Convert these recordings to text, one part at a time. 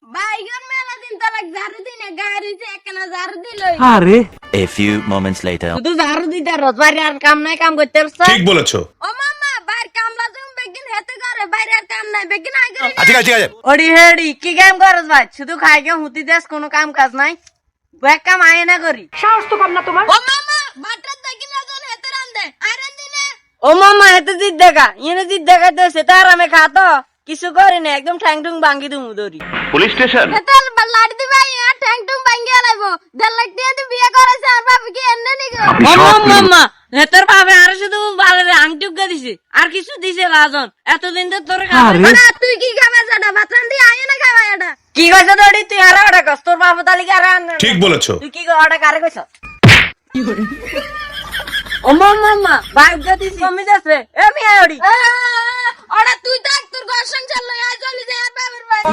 বাইগন মেলা দিন তালাক ঝাড়ু দিনে গাড়িতে একখানা ঝাড়ু দিলই আরে A few moments later. শুধু ঝাড়ু দিতে রোজবারে আর কাম নাই, কাম করতে পারছ? ঠিক বলেছো। ও মামা বাইর কামলা তুমি বেগিন হেতে করে বাইরে আর কাম নাই বেগিন আই করে ঠিক আছে ঠিক আছে। ওডি হেডি কি কাম করছ ভাই? শুধু খাই গে হুতি দেশ, কোনো কাম কাজ নাই। ব্যাক কাম আয় না করি। ও মামা বাটার দেখিন আজন হেতে রান্দে আইরন দিনে ও মামা হেতে জিদ দেখা, ইনে জিদ দেখা তো সেটা আর আমি খাতো কিছু করি না, একদম ঠ্যাং ঠুং ভাঙ্গি দুমু দরি। Police station. হেতে লাড়ি দিবে আর ট্যাং টুং ভাঙ্গিয়া লাইবো 1.5 লাখ দিয়ে তুই বিয়ে করেছ আর বাবা কি এন্নে নিগো ও মামা হেতের ভাবে আর শুধু বালের আংটি উগা দিছে, আর কিছু দিছে লাজন। এতদিন তো তোর আরে না তুই কি খাবে সেটা বাতরান দি আয় না খাবে এটা কি কইছ দড়ি? তুই আর ওটা কস, তোর বাবা তালি কি আর ঠিক বলেছো। তুই কি ওটা কারে কইছ? ও মামা বাইক গতি কমি যাচ্ছে। এ মিয়া ওডি ওটা তুই থাক তোর ঘর সংসার লই আয় চলি যা আর বাবার বাড়ি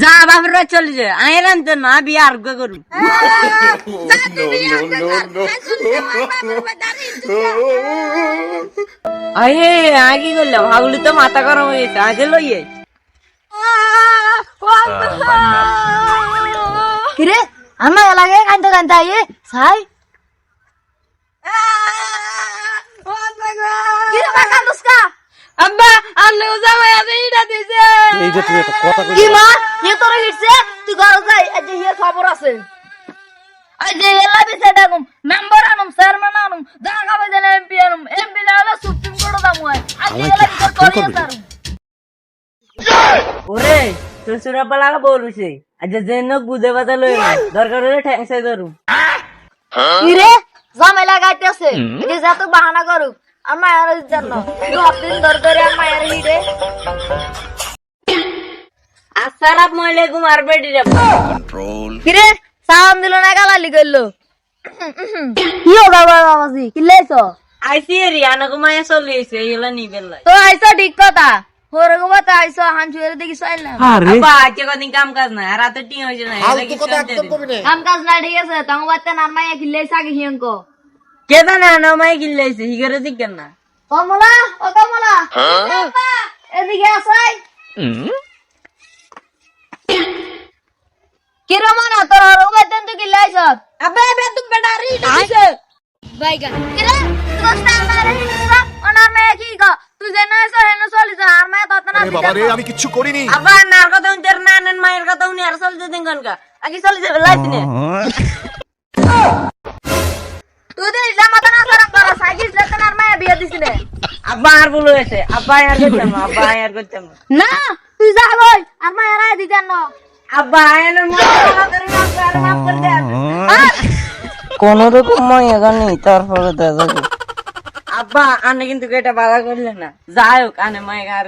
যা বাপের বাড়ি চলে যায়, আয় রানতে না বিয়ে আর গো করু। যা তুই বিয়ে কর আয় চলি যা আর বাবার বাড়ি দাঁড়ি আয়ে আয় কি করলাম? হাগুলি তো মাথা গরম হয়ে গেছে, আগে লইয়ে কিরে আমার লাগে কানতে কানতে আইয়ে ছাই কিরে বাকা দুস্কা আব্বা আল্লাহ জামাই আছে ইটা দিছে এই যে তুমি একটা কথা কই কি মা হে তোরে হিটছে তুই ঘর যাই আজ হে খবর আছে আজ এলা বিছে ডাকুম মেম্বার আনুম চেয়ারম্যান আনুম জায়গা বাজে এমপি আনুম এমপি না হলে সুপ্রিম কোর্ট দামু আজ এলা বিছে করিয়ে তারুম ওরে তোর সুরা পালাga বলুছে আজ যেন বুঝে বাজা লই না, দরকার হলে ঠ্যাংসাই ধরু। কিরে ঝামেলা গাইতেছে এটি যা তো বাহানা করুক আর মায়ের জন্য 10 দিন ধরে আর মায়ের হিড়ে আসসালামু আলাইকুম আর বেডি রে। কিরে সালাম দিল না গালালি কইলো কি ও বাবা বাবাজি কি লেছো আইসি রিয়ানা কো মায়া চলিয়েছে এলা নিবেল লাই। তো আইছো ঠিক কথা হোরে গো বাতা আইছো হানচুরে দেখি চাইলাম আরে আব্বা আজকে কদিন কাম কাজ নাই, আর রাতে টি হইছে না, এলা কি করতে? কাম কাজ না ঠিক আছে তাও বাতে না মাইয়া কি লেছা কি হিয়ঙ্কো কে জানে না মাই গিলাইছে হিগরে জিজ্ঞেস না। কমলা ও কমলা বাবা এদিকে আসাই কি রমনা তোর রুমেতেন তুই কি লাইছ আবে বে তুই বেটা রি দিছে বাইগা কিরে তুই স্টামারে হিসা ওনার মে কি গো তুই জানা এসো হেনো চলি যা আর মে তত না বাবা রে আমি কিচ্ছু করিনি। আব্বা নার কথা উনি তের নানেন মায়ের কথা উনি আর চলে যেতেন গনকা আগে চলে যাবে লাইছ নে। তুই দে জামাতা না সারা কর সাইকিল লেতেন আর মে বিয়ে দিছিলে আব্বা আর বলে গেছে, আব্বা আর করতাম না, আব্বা আর করতাম না। না তুই যা কই আর মে রাই দিতেন না আব্বা আয়নের মতো করে মাফ করে দে। কোন রকম মাইয়া জানি তারপরে দাদা আব্বা আনে কিন্তু এটা বাধা করলে না, যাই হোক আনে মাইয়া আর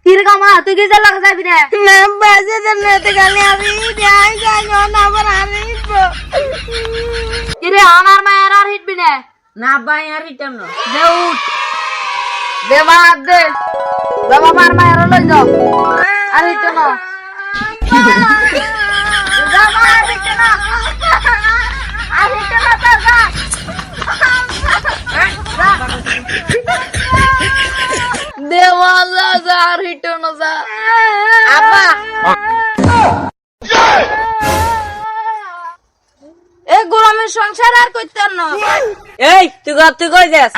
কিরে কামা তুই কি যা লাগা যাবি না না বাজে জন্নতে গালে আমি যাই যাই না আবার আনে কিরে আনার মে আর হিটবি না না আব্বা আর হিটাম না। দে উঠ দে বাদ দে বাবা মার মায়ের লই যাও আর হিট না বাবা আর হিট না আর হিট না তা যা দেওয়ালা যা আর হিট না যা আব্বা এ গোলামের সংসার আর করতেন না এই তুই কই যাস?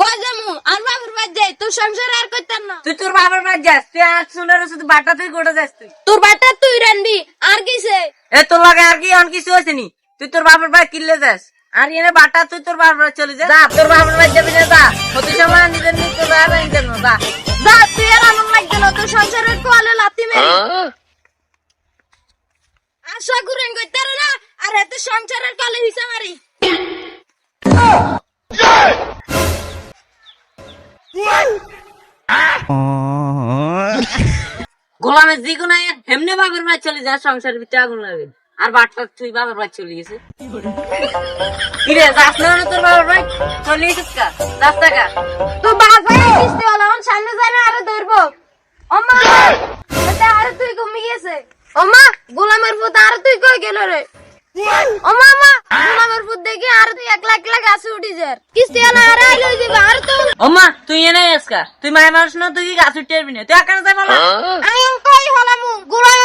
কই যামু আর বাবার বাদ যাই তোর সংসার আর করতেন না তুই তোর বাবার বাড়ি যাস, তুই আর শুনে শুধু বাটা তুই গোটা যাস তুই। তোর বাটা তুই রানবি আর কিসে এ তোর লাগে আর কি অন কিছু হয়েছে নি? তুই তোর বাবার বাড়ি কিনলে যাস আর এনে বাটা তুই তোর বাবার বাড়ি চলে যা। তোর বাবার বাড়ি যাবি না, যা প্রতি সময় নিজের নিজ তোর বাবার বাড়ি যাবি না, যা। যা তুই আর আমার লাগবে না তোর সংসারের কোয়ালে লাতি মেরে আশা করেন কইতার না আর এত সংসারের কোয়ালে হিসা মারি গোলামের দিগুনা এমনি বাবার বাড়ি চলে যা, সংসারের ভিতরে আগুন লাগে। আর বাটটা তুই বাবার বাড়ি চলে গেছে কিরে যাস না তোর বাবার বাড়ি চলে গেছিস কা যাস টাকা তো বাজারে কিস্তি হলো সামনে যায় না আরে ধরবো ওমা এটা আরে তুই কমে গেছে ওমা গোলামের পুত আর তুই কই গেল রে ওমা মা গোলামের পুত দেখি আর তুই 1 লাখ লাখ গাছে উঠি যার কিস্তি হলো আরে লই যাবে আর তো ওমা তুই এনে এসকা তুই মায়ের মানুষ না, তুই কি গাছ উঠতে পারবি না? তুই একা যাই বলো আমি কই হলাম গোলাম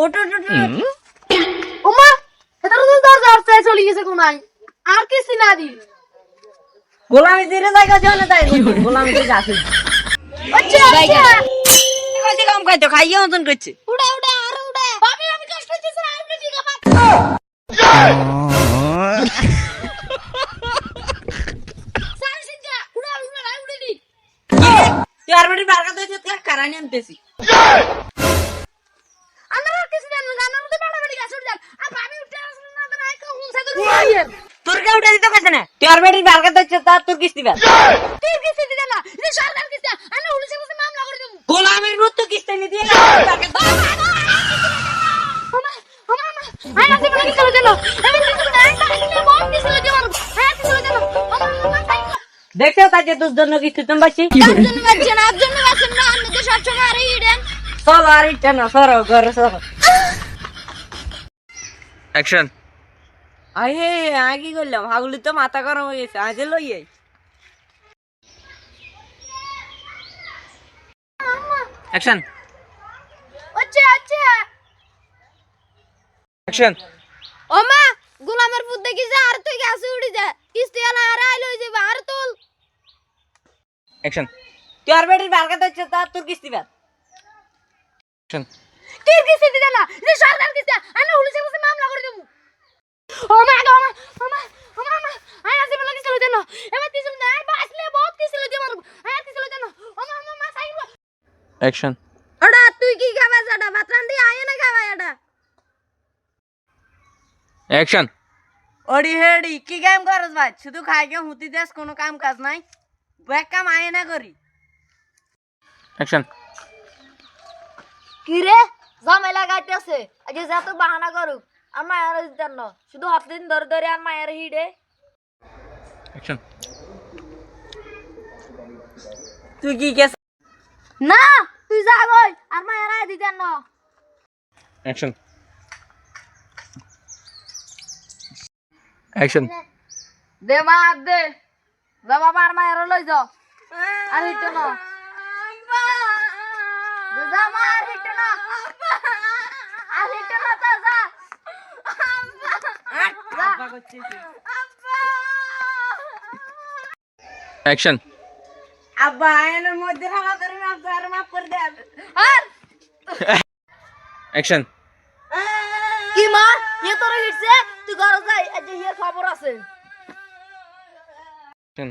ওটো ওটো ওমা এটা তো দরজা আটকে চলে গেছে কোনায় আর কিছু না দি গোলামি দিরে জায়গা জানে তাই গোলামি দিরে আছে আচ্ছা আচ্ছা কইতে কাম খাইতো খাইয়ে মতন করছে উড়ে উড়ে আর উড়ে ভাবি আমি কষ্ট হচ্ছে আর উড়ে দিকে পাক সারি সিজা উড়ে উড়ে উড়ে দি তুই আর বাড়ি বারকা দইছে তুই কারানি আনতেছি আমরা আর কিছু জানি না আমরা তো বাড়াবাড়ি গাছ উড়ে যান আর ভাবি উঠে আসলে না তো নাই কোন সাথে উড়ে তোর কে উঠে দিতে কইছ না তুই আর বাড়ি বারকা দইছে তা তোর কিস্তি বে তুই কিছু দিতে না এই সরকার কিছু আমরা পুলিশের কাছে মামলা করে দেব গোলামের রুত তো কিস্তি নি দিয়ে আয় না তুমি কি চলে গেল আমি কিছু না একটা কিনে বল কিছু চলে গেল হ্যাঁ কিছু চলে গেল দেখছো তাই যে তোর জন্য কিস্তি তুমি বাসি জন্য বাজছে না জন্য বাজছে না আমি তো সবসময় আর ইডেন চলো আর ইটা না সরো ঘরে সরো অ্যাকশন আরে আগে কি করলাম হাগুলি তো মাথা গরম হয়ে গেছে আজ লই আই অ্যাকশন আচ্ছা আচ্ছা অ্যাকশন ও মা গোলামের পুত দেখি যা আর তুই গাছে উড়ি যা কিস্তি আলা আর আইলো যাবে আর তোল অ্যাকশন তুই আর বাড়ি বারকা দইছে তা তোর কিস্তি বে অ্যাকশন কি কিস্তি দিতে না এই সরকার কিস্তি আমি পুলিশের কাছে মামলা করে দেব ও মা গো মা ও মা আয় আসি বলে কিছু লইতে না এবার কিছু না বাসলে বহুত কিছু লইতে পারব আয় কিছু লইতে না ও মা সাইব অ্যাকশন ওটা তুই কি খাবা জাডা বাতরান দি আয় না খাবা এটা অ্যাকশন ওডি হেডি কি কাম করছ ভাই শুধু খাই কে হুতি দেশ কোনো কাম কাজ নাই ব্যাক কাম আয় না করি অ্যাকশন কি রে ঝামেলা গাইতেছে আগে যা তো বাহানা করুক আর মায়ের দিতেন না শুধু হাত দিন ধরে ধরে আর মায়ের হিডে অ্যাকশন তুই কি কেস না তুই যা গই আর মায়ের আয় দিতেন না অ্যাকশন অ্যাকশন দে মা দে যা বাবা আর মায়ের লই যাও আর হিটে না যা মা আর হিটে না আর হিটে না তো যা আব্বা করছিস অ্যাকশন আব্বা আয়নের মধ্যে হালা করে মাফ করে দে আর অ্যাকশন কি মা এ তোর হিটছে তুই ঘরে যাই আজ হিয়ার খবর আছে অ্যাকশন